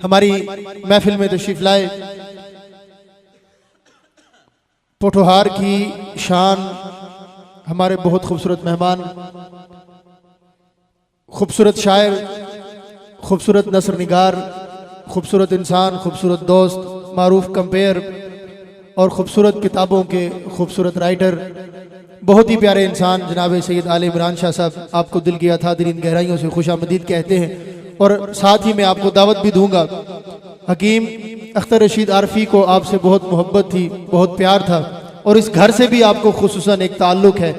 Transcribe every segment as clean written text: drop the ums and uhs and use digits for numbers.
हमारी महफिल में तशरीफ लाए। पोठोहार की शान हमारे बहुत खूबसूरत मेहमान, खूबसूरत शायर, खूबसूरत नसर निगार, खूबसूरत इंसान, खूबसूरत दोस्त, मारूफ कंपेयर और खूबसूरत किताबों के खूबसूरत राइटर, बहुत ही प्यारे इंसान जनाब सैयद आले इमरान शाह साहब, आपको दिल की अथाह-तरीन गहराइयों से खुशामदीद कहते हैं। और साथ ही मैं आपको दावत भी दूंगा, हकीम अख्तर रशीद आरफी को आपसे बहुत मोहब्बत थी, बहुत प्यार था और इस घर से भी आपको खुसूसन एक ताल्लुक़ है।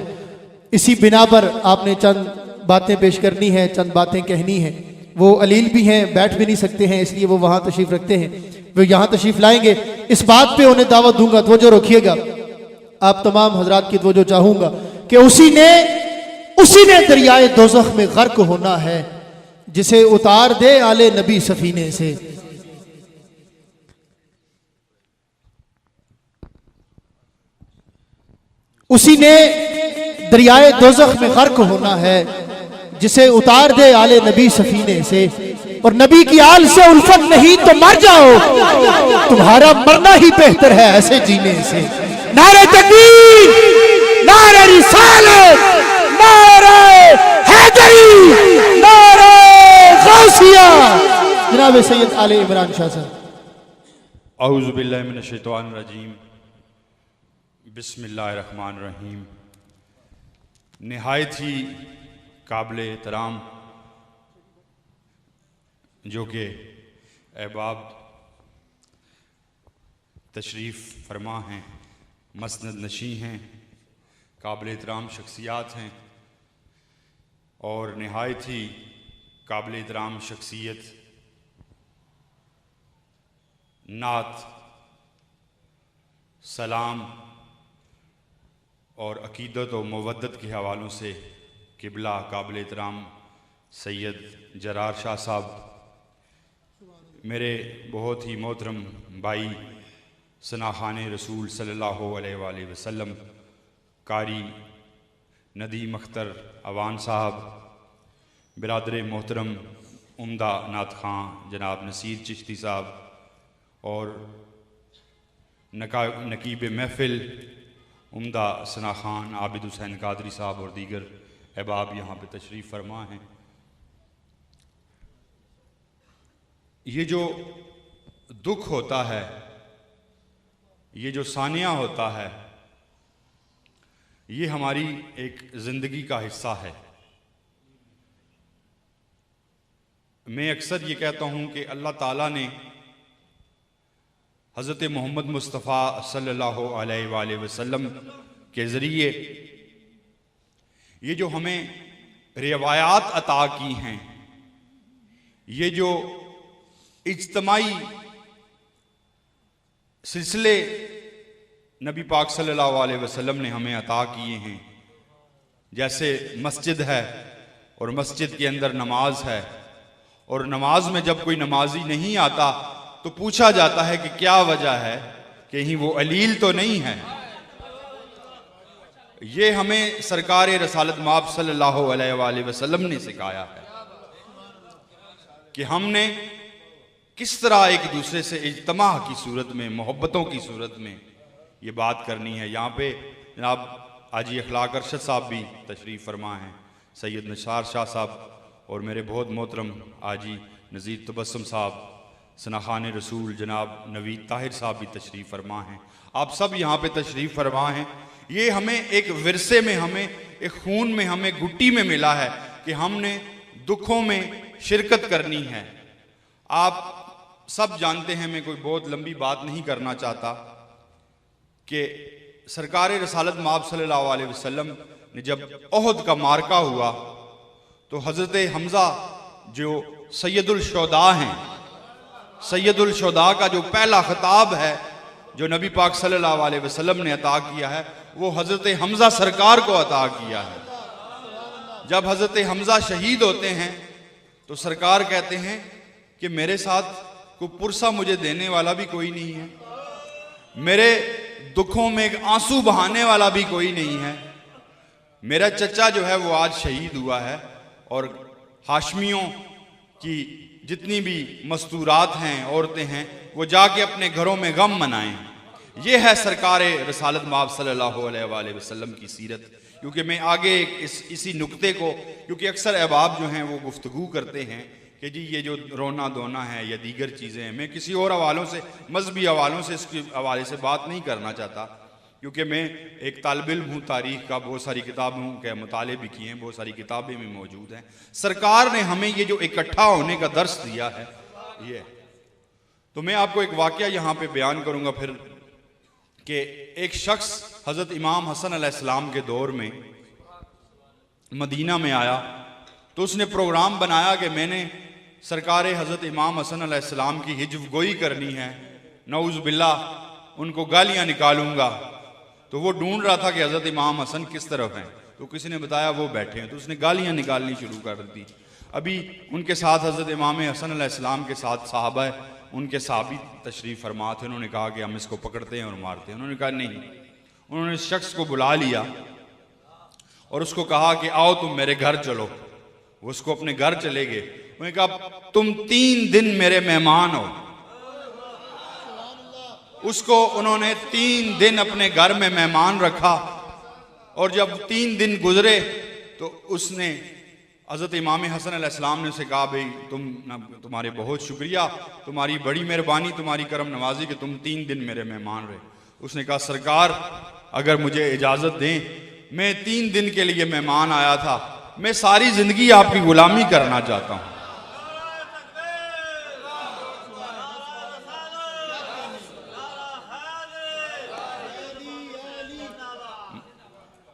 इसी बिना पर आपने चंद बातें पेश करनी है, चंद बातें कहनी है। वो अलील भी हैं, बैठ भी नहीं सकते हैं, इसलिए वो वहाँ तशरीफ़ रखते हैं, वो यहाँ तशरीफ़ लाएंगे। इस बात पे उन्हें दावत दूंगा, तवज्जो रखिएगा। आप तमाम हजरात की तवज्जो चाहूँगा कि उसी ने दरियाए दोज़ख में गर्क होना है, जिसे उतार दे आले नबी सफीने से। उसी ने दरियाए दोज़ख में गर्क होना है, जिसे उतार दे आले नबी सफीने से। और नबी की आल से उल्फत नहीं तो मर जाओ, तुम्हारा मरना ही बेहतर है ऐसे जीने से। नारे तकबीर, नारे रिसालत, नारे हैदरी, नारे गौसिया। जनाब सैयद आले इमरान शाह साहब। औज़ु बिल्लाहि मिनश शैतानिर रजीम, बिस्मिल्लाहिर्रहमानिर्रहीम। निहायत ही काबिल एहतराम जो कि अहबाब तशरीफ़ फरमा हैं, मसनद नशी हैं, काबिल एहतराम शख्सियात हैं और निहायत ही काबिल एहतराम शख्सियत नात, सलाम और अकीदत और मवद्दत के हवालों से किबला काबिल एहतराम सैयद जरार शाह साहब, मेरे बहुत ही मोहतरम भाई सनाखान रसूल सल्लल्लाहु अलैहि वसल्लम कारी नदीम अख्तर अवान साहब, बिरादर मोहतरम उम्दा नात खां जनाब नसीर चिश्ती साहब और नकीब महफिल उम्दा सना खान आबिद हुसैन कादरी साहब और दीगर अहबाब यहाँ पे तशरीफ़ फरमा हैं। ये जो दुख होता है, ये जो सानिया होता है, ये हमारी एक ज़िंदगी का हिस्सा है। मैं अक्सर ये कहता हूँ कि अल्लाह ताला ने हज़रत मोहम्मद मुस्तफ़ा सल्लल्लाहु अलैहि वसल्लम के ज़रिए ये जो हमें रिवायात अता की हैं, ये जो इज्तमाई सिलसिले नबी पाक सल्लल्लाहु अलैहि वसल्लम ने हमें अता किए हैं, जैसे मस्जिद है और मस्जिद के अंदर नमाज है और नमाज में जब कोई नमाजी नहीं आता तो पूछा जाता है कि क्या वजह है, कहीं वो अलील तो नहीं है। ये हमें सरकार रसालत माब सल्लल्लाहु अलैहि वसल्लम ने सिखाया है कि हमने किस तरह एक दूसरे से इज्तिमा की सूरत में, मोहब्बतों की सूरत में ये बात करनी है। यहाँ पे जनाब हाजी अखलाक अरशद साहब भी तशरीफ़ फरमा हैं, सैयद निसार शाह साहब और मेरे बहुत मोहतरम हाजी नज़ीर तबस्सुम साहब, सनाखान रसूल जनाब नवीद ताहिर साहब भी तशरीफ़ फरमा हैं। आप सब यहाँ पे तशरीफ़ फरमा हैं। ये हमें एक विरसे में, हमें एक खून में, हमें गुट्टी में मिला है कि हमने दुखों में शिरकत करनी है। आप सब जानते हैं, मैं कोई बहुत लंबी बात नहीं करना चाहता, कि सरकार रसालत माब सल्लल्लाहु अलैहि वसल्लम ने जब ओहद का मार्का हुआ तो हज़रत हमज़ा जो सैयदुल शुहदा हैं, सैयदुल शुहदा का जो पहला खिताब है जो नबी पाक सल्लल्लाहु अलैहि वसल्लम ने अता किया है, वो हज़रत हमज़ा सरकार को अता किया है। जब हज़रत हमज़ा शहीद होते हैं तो सरकार कहते हैं कि मेरे साथ कोई पुरसा मुझे देने वाला भी कोई नहीं है, मेरे दुखों में एक आंसू बहाने वाला भी कोई नहीं है। मेरा चचा जो है वो आज शहीद हुआ है और हाशमियों की जितनी भी मस्तूरात हैं, औरतें हैं, वो जाके अपने घरों में गम मनाएं। ये है सरकार रसालत माब सल्लल्लाहु अलैहि वसल्लम की सीरत। क्योंकि मैं आगे इसी नुक्ते को, क्योंकि अक्सर अहबाब जो हैं वो गुफ्तगू करते हैं कि जी ये जो रोना धोना है या दीगर चीज़ें हैं, मैं किसी और हवालों से, मजहबी हवालों से, इसके हवाले से बात नहीं करना चाहता, क्योंकि मैं एक तालिब इल्म हूँ, तारीख़ का बहुत सारी किताबों के मुताले भी किए हैं, बहुत सारी किताबें भी मौजूद हैं। सरकार ने हमें ये जो इकट्ठा होने का दर्स दिया है ये, तो मैं आपको एक वाक़या यहाँ पे बयान करूँगा फिर, कि एक शख्स हज़रत इमाम हसन अलैहिस्सलाम के दौर में मदीना में आया, तो उसने प्रोग्राम बनाया कि मैंने सरकार हज़रत इमाम हसन अलैहिस्सलाम की हिज्व गोई करनी है, नऊज़ बिल्लाह उनको गालियाँ निकालूंगा। तो वो ढूंढ रहा था कि हज़रत इमाम हसन किस तरफ हैं, तो किसी ने बताया वो बैठे हैं, तो उसने गालियाँ निकालनी शुरू कर दी। अभी उनके साथ हज़रत इमाम हसन अलैहिस्सलाम के साथ साहबा है, उनके साहबी तशरीफ़ फरमा थे। उन्होंने कहा कि हम इसको पकड़ते हैं और मारते हैं। उन्होंने कहा नहीं। उन्होंने इस शख्स को बुला लिया और उसको कहा कि आओ तुम मेरे घर चलो। वो उसको अपने घर चले गए। उन्होंने कहा तुम 3 दिन मेरे मेहमान हो। उसको उन्होंने 3 दिन अपने घर में मेहमान रखा, और जब 3 दिन गुजरे तो उसने हज़रत इमाम हसन अलैहिस्सलाम ने उसे कहा भाई तुम्हारे बहुत शुक्रिया, तुम्हारी बड़ी मेहरबानी, तुम्हारी करम नवाजी कि तुम 3 दिन मेरे मेहमान रहे। उसने कहा सरकार अगर मुझे इजाज़त दें, मैं 3 दिन के लिए मेहमान आया था, मैं सारी ज़िंदगी आपकी गुलामी करना चाहता हूँ।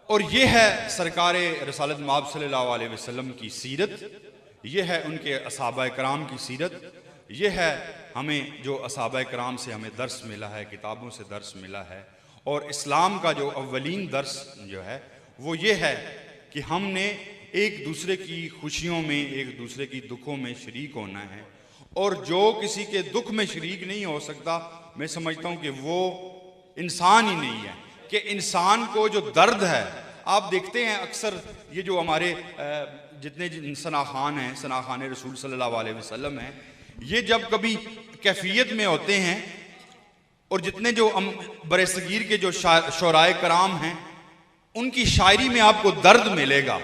और ये है सरकार रसालत माब सल्लल्लाहु अलैहि वसल्लम की सीरत, ये है उनके असहाबा कराम की सीरत, ये है हमें जो असहाबा कराम से हमें दर्स मिला है, किताबों से दर्स मिला है। और इस्लाम का जो अव्वलीन दर्स जो है वो ये है कि हमने एक दूसरे की खुशियों में, एक दूसरे की दुखों में शरीक होना है। और जो किसी के दुख में शरीक नहीं हो सकता, मैं समझता हूँ कि वो इंसान ही नहीं है। कि इंसान को जो दर्द है, आप देखते हैं अक्सर ये जो हमारे जितने सनाखान हैं, सनाखान रसूल सल्लल्लाहु अलैहि वसल्लम हैं, ये जब कभी कैफियत में होते हैं, और जितने जो बरसगीर के जो शोराए कराम हैं, उनकी शायरी में आपको दर्द मिलेगा।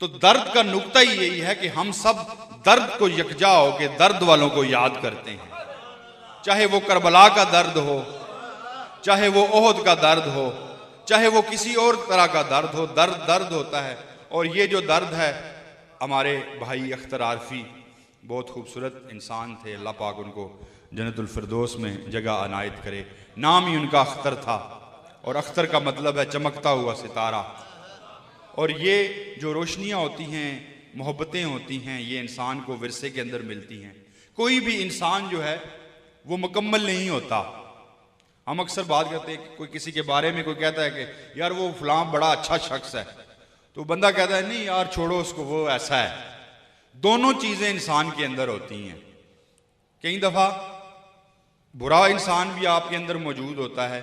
तो दर्द का नुक्ता ही यही है कि हम सब दर्द को यकजा हो के दर्द वालों को याद करते हैं। चाहे वो करबला का दर्द हो, चाहे वो ओहद का दर्द हो, चाहे वो किसी और तरह का दर्द हो, दर्द दर्द होता है। और ये जो दर्द है, हमारे भाई अख्तर आरफी बहुत खूबसूरत इंसान थे, अल्लाह पाक उनको जन्नतुल फिरदौस में जगह अनायत करे। नाम ही उनका अख्तर था, और अख्तर का मतलब है चमकता हुआ सितारा। और ये जो रोशनियाँ होती हैं, मोहब्बतें होती हैं, ये इंसान को विरसे के अंदर मिलती हैं। कोई भी इंसान जो है वो मुकम्मल नहीं होता। हम अक्सर बात करते हैं कि कोई किसी के बारे में कोई कहता है कि यार वो फलां बड़ा अच्छा शख्स है, तो बंदा कहता है नहीं यार छोड़ो उसको, वो ऐसा है। दोनों चीज़ें इंसान के अंदर होती हैं। कई दफ़ा बुरा इंसान भी आपके अंदर मौजूद होता है,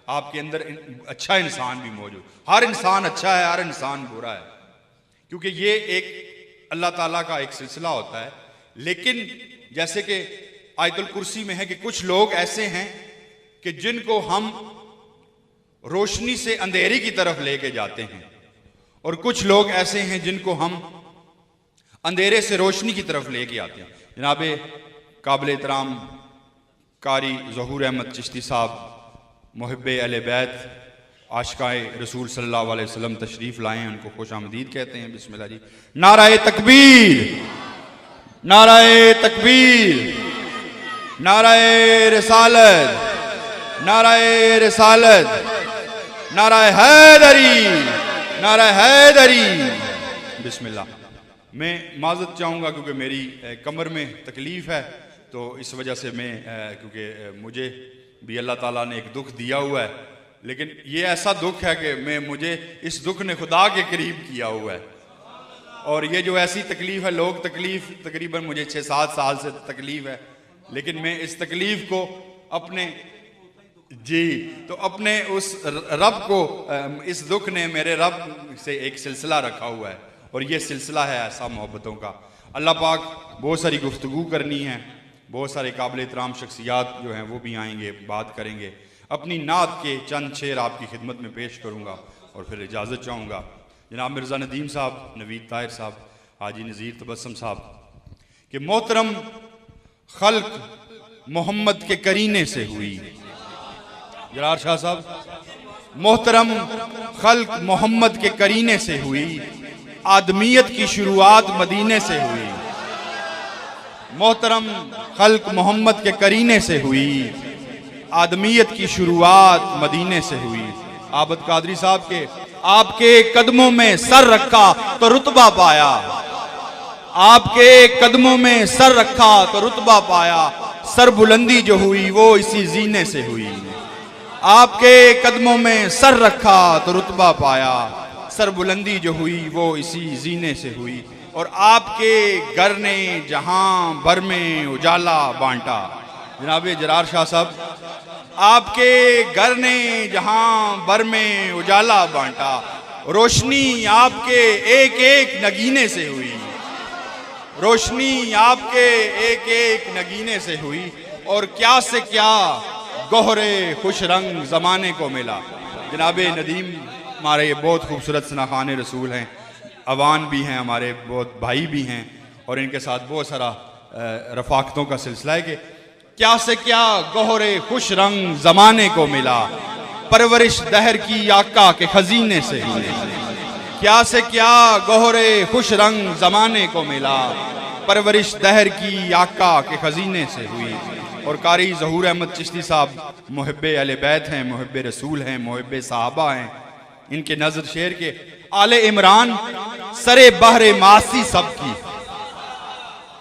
आपके अंदर अच्छा इंसान भी मौजूद। हर इंसान अच्छा है, हर इंसान बुरा है, क्योंकि ये एक अल्लाह ताला का एक सिलसिला होता है। लेकिन जैसे कि आयतुल कुर्सी में है कि कुछ लोग ऐसे हैं कि जिनको हम रोशनी से अंधेरे की तरफ लेके जाते हैं, और कुछ लोग ऐसे हैं जिनको हम अंधेरे से रोशनी की तरफ लेके आते हैं। जनाब काबिल एहतराम कारी ज़हूर अहमद चिश्ती साहब, मुहिब्बे अहले बैत, आशिकाए रसूल सल्लल्लाहु अलैहि वसल्लम तशरीफ़ लाए हैं, उनको खुश आमदीद कहते हैं। बिस्मिल्लाह जी। नाराए तकबीर, नाराए तकबीर, नाराए रिसालत, नाराए रिसालत, नाराए हैदरी, नाराए हैदरी। बिस्मिल्लाह। मैं माज़रत चाहूँगा क्योंकि मेरी कमर में तकलीफ़ है, तो इस वजह से मैं क्योंकि मुझे भी अल्लाह ताला ने एक दुख दिया हुआ है, लेकिन ये ऐसा दुख है कि मुझे इस दुख ने खुदा के करीब किया हुआ है। और ये जो ऐसी तकलीफ़ है, लोग तकलीफ़ तकरीबन मुझे 6-7 साल से तकलीफ़ है, लेकिन मैं इस तकलीफ़ को अपने तो अपने उस रब को, इस दुख ने मेरे रब से एक सिलसिला रखा हुआ है, और ये सिलसिला है ऐसा मोहब्बतों का। अल्लाह पाक बहुत सारी गुफ्तगू करनी है, बहुत सारे काबिल एहतराम शख्सियात जो हैं वो भी आएंगे, बात करेंगे। अपनी नात के चंद शेर आपकी खिदमत में पेश करूँगा और फिर इजाज़त चाहूँगा। जनाब मिर्ज़ा नदीम साहब, नवीद ताहिर साहब, हाजी नज़ीर तबस्सुम साहब कि मोहतरम खल्क मोहम्मद के करीने से हुई। जलाल शाह साहब, मोहतरम खल्क मोहम्मद के करीने से हुई, आदमियत की शुरुआत मदीने से हुई। मोहतरम खल्क मोहम्मद के करीने से हुई, आदमियत की शुरुआत मदीने से हुई। आबद कादरी साहब के आपके कदमों में सर रखा तो रुतबा पाया, आपके कदमों में सर रखा तो रुतबा पाया, सर बुलंदी जो हुई वो इसी जीने से हुई। आपके कदमों में सर रखा तो रुतबा पाया, सर बुलंदी जो हुई वो इसी जीने से हुई। और आपके घर ने जहां भर में उजाला बांटा। जनाब जरार शाह साहब, आपके घर ने जहां भर में उजाला बांटा, रोशनी आपके एक एक नगीने से हुई, रोशनी आपके एक एक नगीने से हुई। और क्या से क्या गोहरे खुश रंग जमाने को मिला। जनाब नदीम हमारे ये बहुत खूबसूरत सनाखान रसूल हैं, अवान भी हैं, हमारे बहुत भाई भी हैं, और इनके साथ बहुत सारा रफाकतों का सिलसिला है कि क्या से क्या गोहरे खुश रंग जमाने को मिला, परवरिश दहर की आका के खजीने से हुई। क्या से क्या गोहरे खुश रंग जमाने को मिला, परवरिश दहर की आका के खजीने से हुई। और कारी ज़हूर अहमद चिश्ती साहब मुहिब्बे अहले बैत हैं, मुहिब्बे रसूल हैं, मुहिब्बे सहाबा हैं। इनके नजर शेर के आले इमरान सरे बहरे मासी सबकी,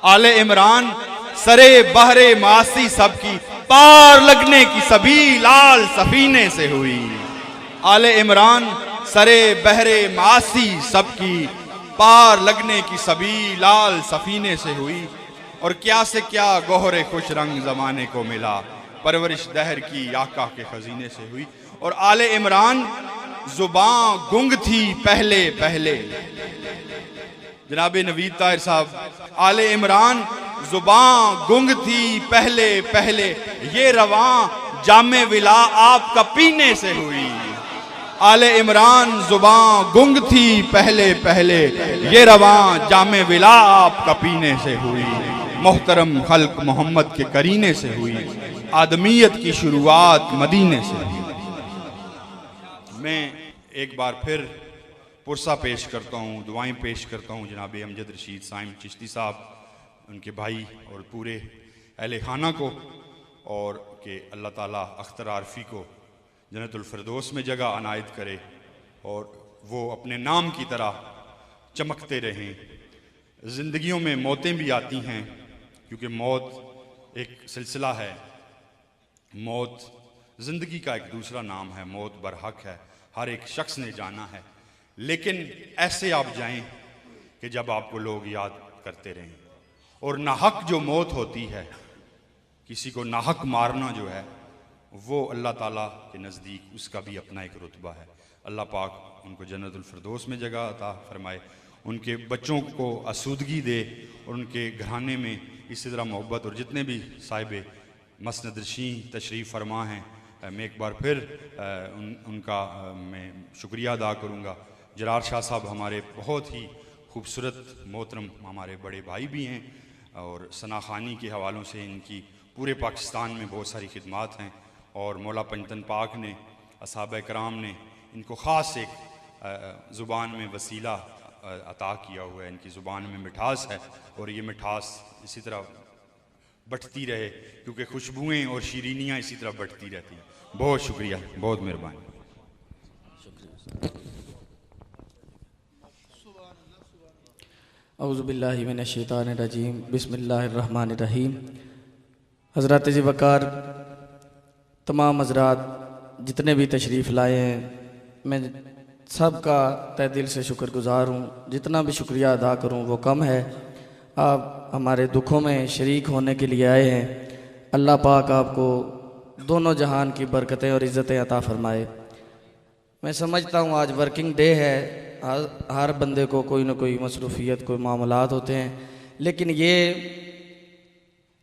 आले इमरान सरे बहरे मासी सबकी, पार लगने की सभी लाल सफीने से हुई। आले इमरान सरे बहरे मासी सबकी, पार लगने की सभी लाल सफीने से हुई। और क्या से क्या गोहरे खुश रंग जमाने को मिला, परवरिश दहर की आका के खजीने से हुई। और आले इमरान जुबान गुंग थी पहले पहले। जनाब नवीद ताहिर साहब, आले इमरान जुबान गुंग थी पहले पहले, ये रवां जामे विला आपका पीने से हुई। आले इमरान जुबान गुंग थी पहले पहले, ये रवां जामे विला आपका पीने से हुई। मोहतरम खल्क मोहम्मद के करीने से हुई, आदमियत की शुरुआत मदीने से हुई। मैं एक बार फिर पुरसा पेश करता हूँ, दुआएं पेश करता हूँ जनाब अमजद रशीद साइम चिश्ती साहब, उनके भाई और पूरे अहले खाना को, और कि अल्लाह ताला अख्तर आरफी को जन्नतुल फिरदौस में जगह अनायत करे और वो अपने नाम की तरह चमकते रहें। ज़िंदगियों में मौतें भी आती हैं, क्योंकि मौत एक सिलसिला है, मौत ज़िंदगी का एक दूसरा नाम है, मौत बरहक है, हर एक शख्स ने जाना है। लेकिन ऐसे आप जाएं कि जब आपको लोग याद करते रहें। और नाहक जो मौत होती है, किसी को नाहक मारना जो है, वो अल्लाह ताला के नज़दीक उसका भी अपना एक रुतबा है। अल्लाह पाक उनको जन्नतुल फिरदौस में जगह अता फरमाए, उनके बच्चों को आसूदगी दे, और उनके घराने में इसी तरह मोहब्बत। और जितने भी साहिब मसनद रशी तशरीफ़ फरमा हैं, मैं एक बार फिर उनका मैं शुक्रिया अदा करूँगा। जरार शाह साहब हमारे बहुत ही खूबसूरत मोहतरम हमारे बड़े भाई भी हैं, और सनाखानी के हवालों से इनकी पूरे पाकिस्तान में बहुत सारी खिदमात हैं। और मौला पंजतन पाक ने, असहाबा कराम ने इनको ख़ास एक ज़ुबान में वसीला अता किया हुआ है, इनकी ज़ुबान में मिठास है, और ये मिठास इसी तरह बढ़ती रहे, क्योंकि खुशबुएँ और शीरीनियाँ इसी तरह बढ़ती रहती हैं। बहुत शुक्रिया, बहुत मेहरबानी। औज़ुबिल्लाहि मिनश्शैतानिर्रजीम, बिस्मिल्लाहिर्रहमानिर्रहीम। हज़रत जी वक़ार, तमाम हज़रात जितने भी तशरीफ़ लाए हैं, मैं सब का तहे दिल से शुक्रगुज़ार हूँ। जितना भी शुक्रिया अदा करूँ वो कम है। आप हमारे दुखों में शरीक होने के लिए आए हैं। अल्लाह पाक आपको दोनों जहान की बरकतें और इज़्ज़तें अता फ़रमाए। मैं समझता हूँ आज वर्किंग डे है, हर बंदे को कोई ना कोई मसरूफ़ियत, कोई मामलात होते हैं, लेकिन ये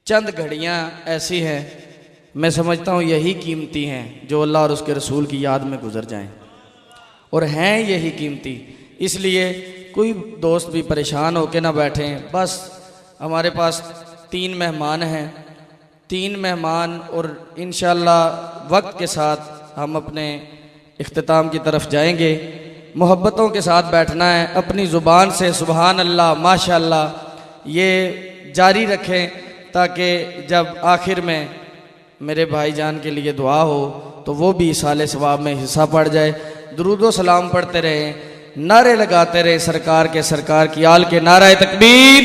चंद घड़ियाँ ऐसी हैं, मैं समझता हूँ यही कीमती हैं जो अल्लाह और उसके रसूल की याद में गुजर जाएं, और हैं यही कीमती। इसलिए कोई दोस्त भी परेशान होकर ना बैठें। बस हमारे पास 3 मेहमान हैं, 3 मेहमान, और इंशाअल्लाह वक्त के साथ हम अपने इख्तिताम की तरफ जाएंगे। मोहब्बतों के साथ बैठना है, अपनी ज़ुबान से सुबहान अल्लाह माशाअल्लाह ये जारी रखें, ताकि जब आखिर में मेरे भाईजान के लिए दुआ हो तो वो भी साले सवाब में हिस्सा पड़ जाए। दुरूदो सलाम पढ़ते रहें, नारे लगाते रहे सरकार के, सरकार की आल के। नारा तकबीर,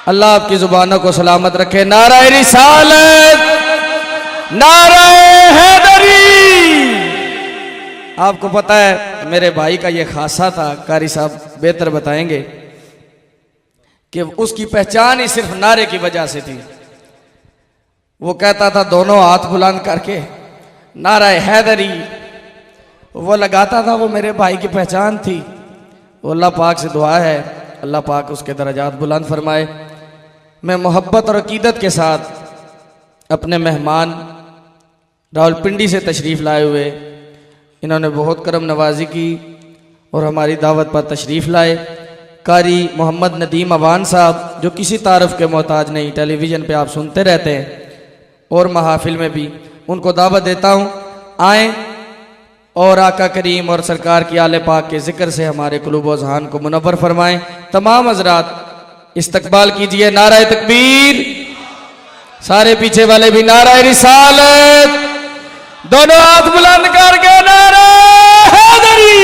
अल्लाह आपकी ज़ुबानों को सलामत रखे। नारा रिसालत, नारा हैदरी। आपको पता है मेरे भाई का ये खासा था, कारी साहब बेहतर बताएंगे, कि उसकी पहचान ही सिर्फ नारे की वजह से थी। वो कहता था दोनों हाथ बुलंद करके नारा हैदरी वो लगाता था, वो मेरे भाई की पहचान थी। वो अल्लाह पाक से दुआ है अल्लाह पाक उसके दर्जात बुलंद फरमाए। मैं मोहब्बत और अकीदत के साथ अपने मेहमान रावलपिंडी से तशरीफ़ लाए हुए, इन्होंने बहुत करम नवाजी की और हमारी दावत पर तशरीफ़ लाए। कारी मोहम्मद नदीम अवान साहब, जो किसी तारफ़ के मोहताज नहीं, टेलीविज़न पे आप सुनते रहते हैं और महाफिल में भी, उनको दावत देता हूँ आएँ और आका करीम और सरकार की आले पाक के ज़िक्र से हमारे कुलूब व ज़हान को मुनव्वर फरमाएँ। तमाम हज़रात इस्तकबाल कीजिए। नारा तकबीर, सारे पीछे वाले भी नारा रिसालत, दोनों हाथ बुलंद करके नारा हैदरी।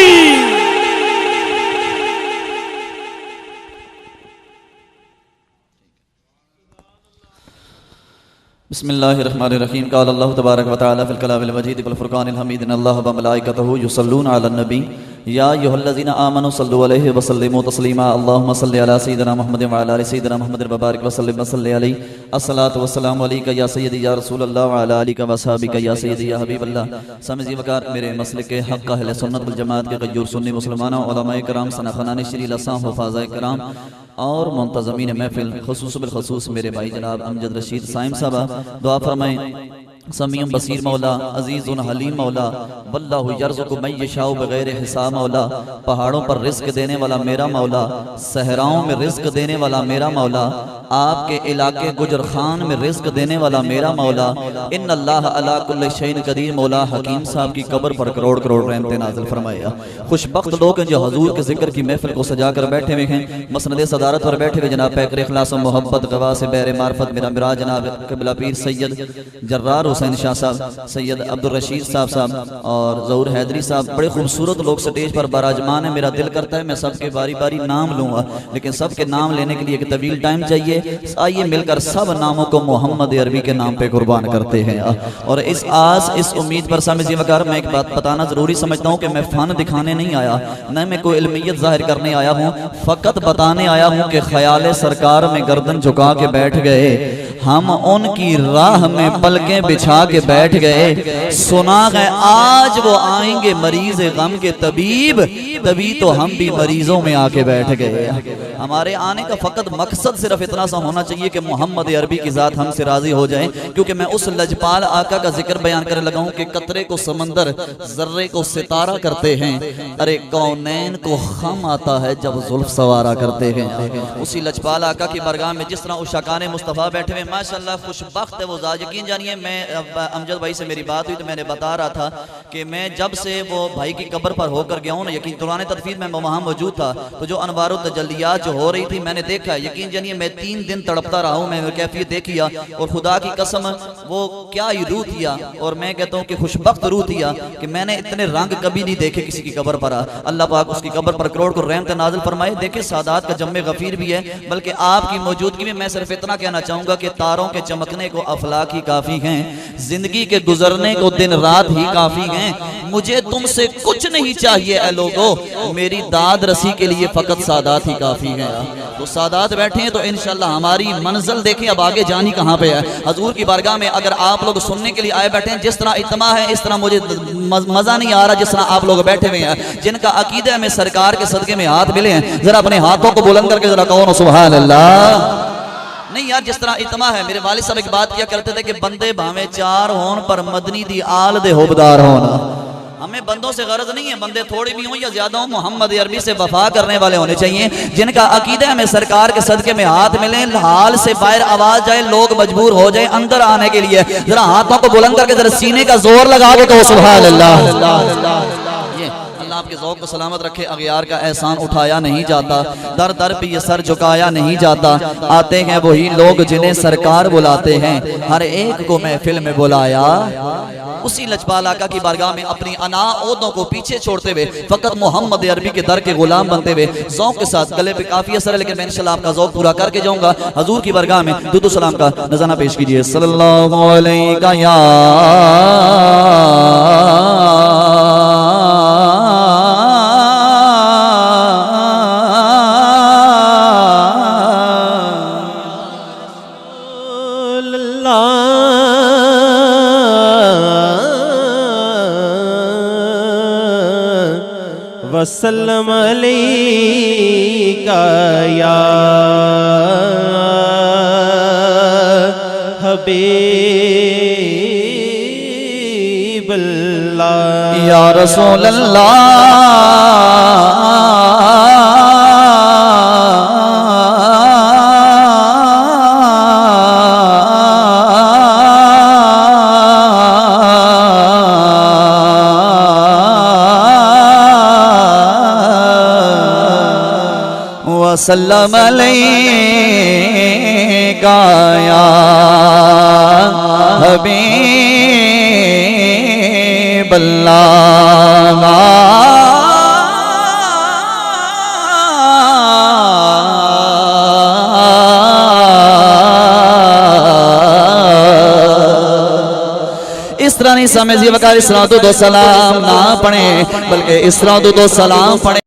बिस्मिल्लाहिर्रहमानिर्रहीम। क़ाल अल्लाहु तबारक व तआला फ़िल कलामिल मजीद वल फ़ुरक़ानिल हमीद इन्नल्लाह व मलाइकतहु युसल्लूना अलन नबी या अय्युहल्लज़ीना आमनू सल्लु अलैहि व सल्लिमू तस्लीमा। अल्लाहुम्मा सल्लि अला सय्यिदिना मुहम्मदिन व अला आलि सय्यिदिना मुहम्मदिन व बारिक व सल्लिम व सल्लि अलैहि। अस्सलातु वस्सलामु अलैका या सय्यदी या रसूलल्लाह व अला आलिका व असहाबिका या सय्यदी या हबीबल्लाह। समझी वकार मेरे मसलक के हक़ अहले सुन्नत वल जमात के गय्यूर सुन्नी मुसलमानों, उलमाए कराम, सनाख़ानान शरील असां, हुफ़ाज़ाए कराम और मुंतज़मीन महफ़िल, ख़ुसूस बिल ख़ुसूस मेरे भाई जनाब अमजद रशीद साइम साहब, दुआ फरमाएं। समीम बसीर मौला, अजीज़ुन हलीम मौला, वल्लाहु यर्ज़ुक़ु मन यशाउ बग़ैर हिसाब मौला। पहाड़ों पर रिज़्क़ देने वाला मेरा मौला, सहराओं में रिज़्क़ देने वाला मेरा मौला, आपके इलाके गुजर खान में रिज़्क़ देने वाला मेरा मौला। इन्नल्लाह अला कुल्लि शैइन क़दीर। मौला हकीम साहब की कब्र पर करोड़ करोड़ रहमतें नाज़िल फरमाया। खुशबख्त लोग हैं जो हजूर के जिक्र की महफिल को सजा कर बैठे हुए हैं। मसनद सदारत पर बैठे हुए जनाब पैकर इखलास और मोहब्बत गवाह से बैर मार्फत मेरा मिराज जनाब क़िबला पीर सैयद जर्रार हुसैन शाह साहब, सैयद अब्दुल रशीद साहब और ज़हूर हैदरी साहब, बड़े खूबसूरत लोग स्टेज पर बराजमान है। मेरा दिल करता है मैं सबके बारी बारी नाम लूँगा, लेकिन सबके नाम लेने के लिए एक तवील टाइम चाहिए। आइए मिलकर सब नामों को मोहम्मद अरबी के नाम पे कुर्बान करते हैं। और इस आस, इस उम्मीद पर समझिए वकार, मैं एक बात बताना ज़रूरी समझता हूँ कि मैं फ़न दिखाने नहीं आया, न मैं कोई इल्मियत ज़ाहिर करने आया हूँ, फ़कत बताने आया हूँ कि ख़याल सरकार में गर्दन झुका के बैठ गए, हम उनकी राह में पलकें बिछा के बैठ गए। सुना है आज वो आएंगे मरीज गम के तबीब, तभी तो हम भी मरीजों में आके बैठ गए। हमारे आने का फ़कत मकसद सिर्फ इतना सा होना चाहिए कि मोहम्मद अरबी की ज़ात हमसे राज़ी हो जाए, क्योंकि मैं उस लजपाल आका का जिक्र बयान करने लगा हूँ कि कतरे को समंदर, जर्रे को सितारा करते हैं। अरे कौनैन को खम आता है जब जुल्फ सवारा करते हैं। उसी लजपाल आका की बरगाह में जिस तरह उशाकान मुस्तफ़ा बैठे हुए, माशाअल्लाह खुशबख्त है वो ज़ात। यकीन जानिए, मैं अमजद भाई से मेरी बात हुई तो मैंने बता रहा था कि मैं जब से वो भाई की कब्र पर होकर गया हूँ ना, यकीन दौरान तदफीर में वहाँ मौजूद था, तो जो अनवार तजल्लियात जो हो रही थी मैंने देखा। यकीन जानिए मैं 3 दिन तड़पता रहा हूँ, मैंने कैफियत देखी और खुदा की कसम वो क्या ही रूह थिया, और मैं कहता हूँ कि खुशबख्त रूह थिया कि मैंने इतने रंग कभी नहीं देखे किसी की कब्र पर। अल्लाह पाक उसकी कब्र पर करोड़ को रहमत नाज़िल फरमाए। देखिए सादात का जम्मे गफीर भी है, बल्कि आपकी मौजूदगी में मैं सिर्फ इतना कहना चाहूँगा कि तारों के चमकने को अफलाक ही काफ़ी हैं, जिंदगी के गुजरने को दिन रात ही काफ़ी हैं। मुझे तुमसे कुछ नहीं चाहिए ऐ लोगो, मेरी दाद रसी के लिए फकत सादात ही काफी है। तो सादात बैठे हैं तो इंशाल्लाह हमारी मंजिल देखें अब आगे जानी कहाँ पे है। हजूर की बारगाह में अगर आप लोग सुनने के लिए आए बैठे हैं, जिस तरह इत्मा है इस तरह मुझे मजा नहीं आ रहा जिस तरह आप लोग बैठे हुए हैं। जिनका अकीदा में सरकार के सदके में हाथ मिले हैं, जरा अपने हाथों को बुलंद करके जरा कहो सुभान अल्लाह। नहीं यार, जिस तरह इत्मा है, मेरे वालिद साहब एक बात किया करते थे कि बंदे भावे चार होन पर मदनी दी आल दे होबदार होना। हमें बंदों से गरज नहीं है, बंदे थोड़े भी हों या ज्यादा हों, मोहम्मद अरबी से वफा करने वाले होने चाहिए। जिनका अकीदा में सरकार के सदके में हाथ मिले, हाल से बाहर आवाज जाए, लोग मजबूर हो जाए अंदर आने के लिए, जरा हाथों को बुलंद करके जरा सीने का जोर लगा के कहो सुभान अल्लाह। आपके ज़ौक़ को सलामत रखे। अगियार का एहसान उठाया नहीं जाता, दर दर पे ये सर झुकाया नहीं जाता। आते हैं वही लोग जिन्हें सरकार बुलाते हैं, हर एक को महफिल में बुलाया। उसी लजपाल आका की बारगाह में अपनी अना ओहदों को पीछे छोड़ते हुए फकत मोहम्मद अरबी के दर के गुलाम बनते हुए ज़ौक़ के साथ, गले पे काफी असर है लेकिन मैं इंशाल्लाह आपका ज़ौक़ पूरा करके जाऊंगा। हजूर की बारगाह में दुरूद सलाम का नज़ारा पेश कीजिए। सल्लल्लाहु अलैहि या वसल्लम अलैका या हबीबल्लाह या रसूल वसल्लम अलैका या हबीबल्लाह। इस तरह नहीं समझिए वकार इस तरह तो दो सलाम ना पढ़े, बल्कि इस तरह तो दो सलाम पढ़े।